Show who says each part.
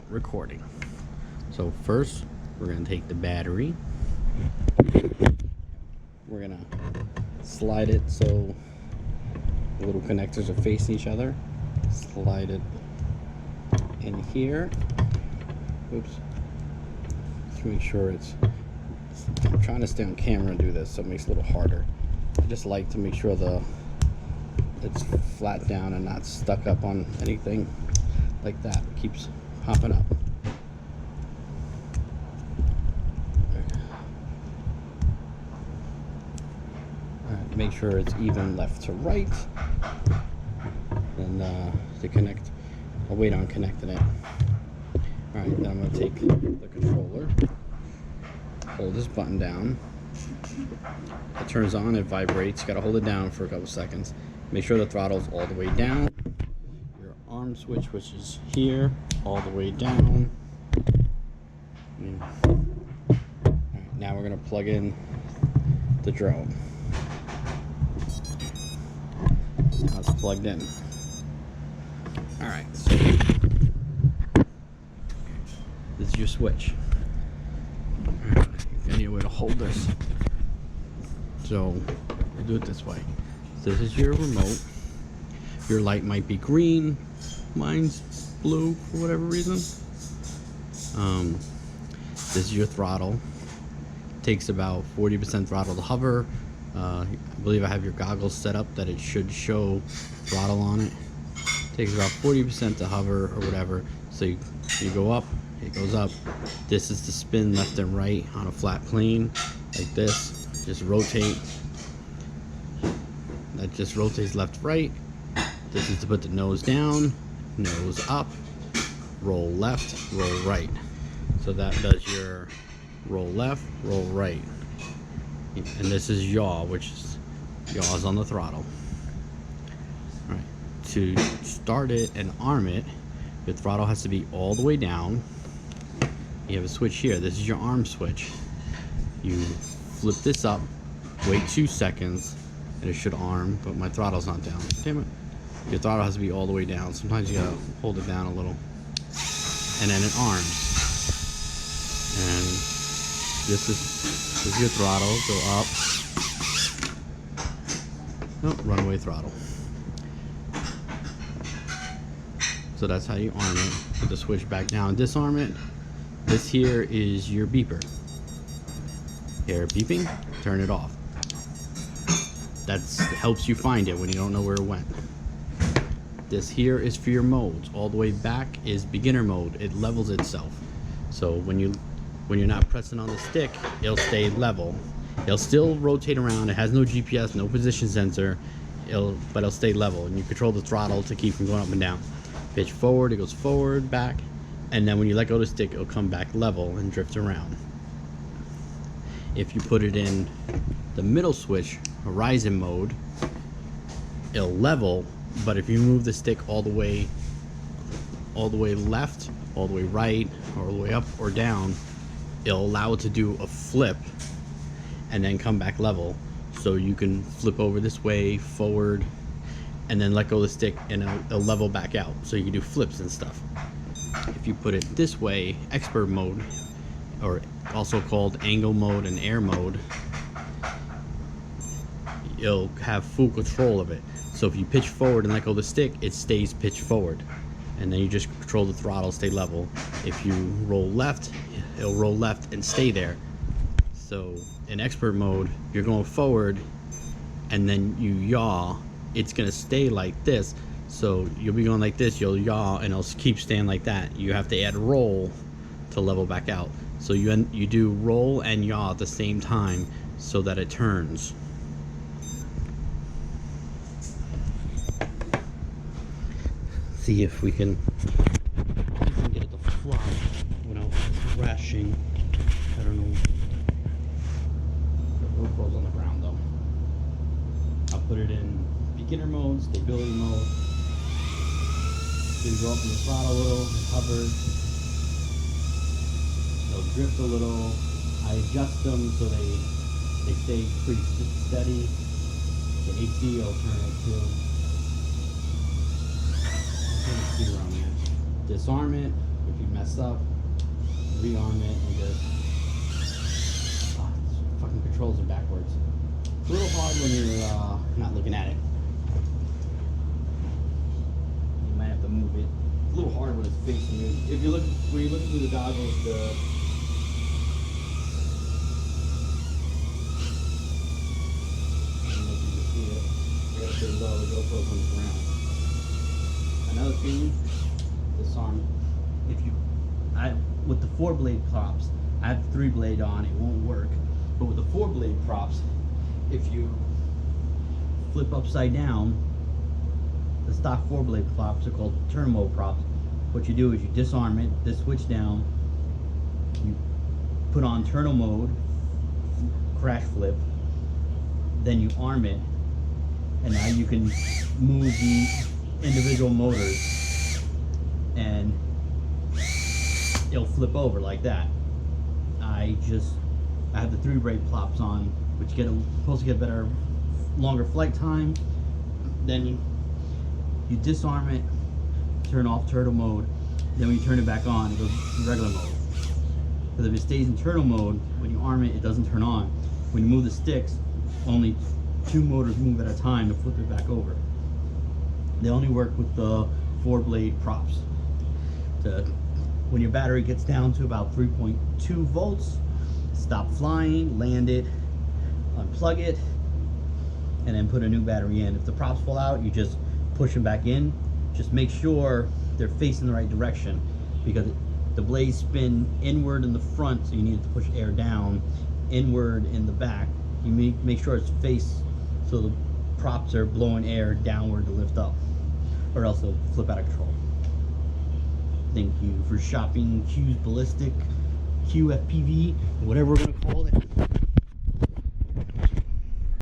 Speaker 1: recording. So first, we're going to take the battery. We're going to slide it so the little connectors are facing each other. Slide it in here. Oops. Just make sure I'm trying to stay on camera and do this, so it makes it a little harder. I just like to make sure it's flat down and not stuck up on anything like that. It keeps popping up. Alright, make sure it's even left to right. And to connect, I'll wait on connecting it. Alright, then I'm going to take the controller, hold this button down. It turns on, it vibrates. You got to hold it down for a couple seconds. Make sure the throttle's all the way down. Your arm switch, which is here, all the way down. Alright, now we're going to plug in the drone. Now it's plugged in. Alright, so this is your switch. You need a way to hold this. So we'll do it this way. So this is your remote. Your light might be green, mine's blue for whatever reason. This is your throttle. Takes about 40% throttle to hover. I believe I have your goggles set up that it should show throttle on it. Takes about 40% to hover or whatever. So you go up, it goes up. This is to spin left and right on a flat plane like this. Just rotate. That just rotates left, right. This is to put the nose down, nose up, roll left, roll right. So that does your roll left, roll right. And this is yaw, which is yaw's on the throttle. All right. To start it and arm it, your throttle has to be all the way down. You have a switch here. This is your arm switch. You flip this up, wait 2 seconds, and it should arm, but my throttle's not down. Damn it. Your throttle has to be all the way down. Sometimes you gotta hold it down a little. And then it arms. And this is your throttle. Go up. Oh, runaway throttle. So that's how you arm it. Put the switch back down. Disarm it. This here is your beeper. Here, beeping, turn it off. That helps you find it when you don't know where it went. This here is for your modes. All the way back is beginner mode. It levels itself. So when you're not pressing on the stick, it'll stay level. It'll still rotate around. It has no GPS, no position sensor. But it'll stay level, and you control the throttle to keep from going up and down. Pitch forward, it goes forward, back, and then when you let go of the stick, it'll come back level and drift around. If you put it in the middle switch, horizon mode, it'll level, but if you move the stick all the way left, all the way right, all the way up or down, it'll allow it to do a flip and then come back level. So you can flip over this way, forward, and then let go of the stick and it'll level back out. So you can do flips and stuff. If you put it this way, expert mode, or also called angle mode and air mode, you'll have full control of it. So if you pitch forward and let go of the stick, it stays pitched forward, and then you just control the throttle, stay level. If you roll left, it'll roll left and stay there. So in expert mode, you're going forward and then you yaw, it's gonna stay like this. So you'll be going like this, you'll yaw, and it'll keep staying like that. You have to add roll to level back out. So you do roll and yaw at the same time so that it turns. See if we can get it to fly without crashing. I don't know. The GoPro's on the ground though. I'll put it in beginner mode, stability mode. So you go up in the throttle a little, it hovers. They'll drift a little. I adjust them so they stay pretty steady. The AC I'll turn it to. Disarm it, if you mess up, rearm it and just fucking controls are backwards. It's a little hard when you're not looking at it. You might have to move it. It's a little hard when it's facing you. If you look when you're looking through the goggles, I don't know if you can see it. I gotta stay low, the GoPro's on the ground. Another thing, this arm, with the 4-blade props, I have 3-blade on, it won't work. But with the 4-blade props, if you flip upside down, the stock 4-blade props are called turn mode props. What you do is you disarm it, this switch down, you put on turtle mode, crash flip, then you arm it, and now you can move the individual motors and it'll flip over like that. I have the 3-blade props on, which supposed to get better, longer flight time. Then you disarm it, turn off turtle mode. Then when you turn it back on, it goes to regular mode. Because if it stays in turtle mode, when you arm it, it doesn't turn on. When you move the sticks, only 2 motors move at a time to flip it back over. They only work with the 4-blade props. When your battery gets down to about 3.2 volts, stop flying, land it, unplug it, and then put a new battery in. If the props fall out, you just push them back in. Just make sure they're facing the right direction, because the blades spin inward in the front, so you need to push air down, inward in the back. You make sure it's faced so the props are blowing air downward to lift up, or else they'll flip out of control. Thank you for shopping Q's Ballistic, QFPV, whatever we're going to call it.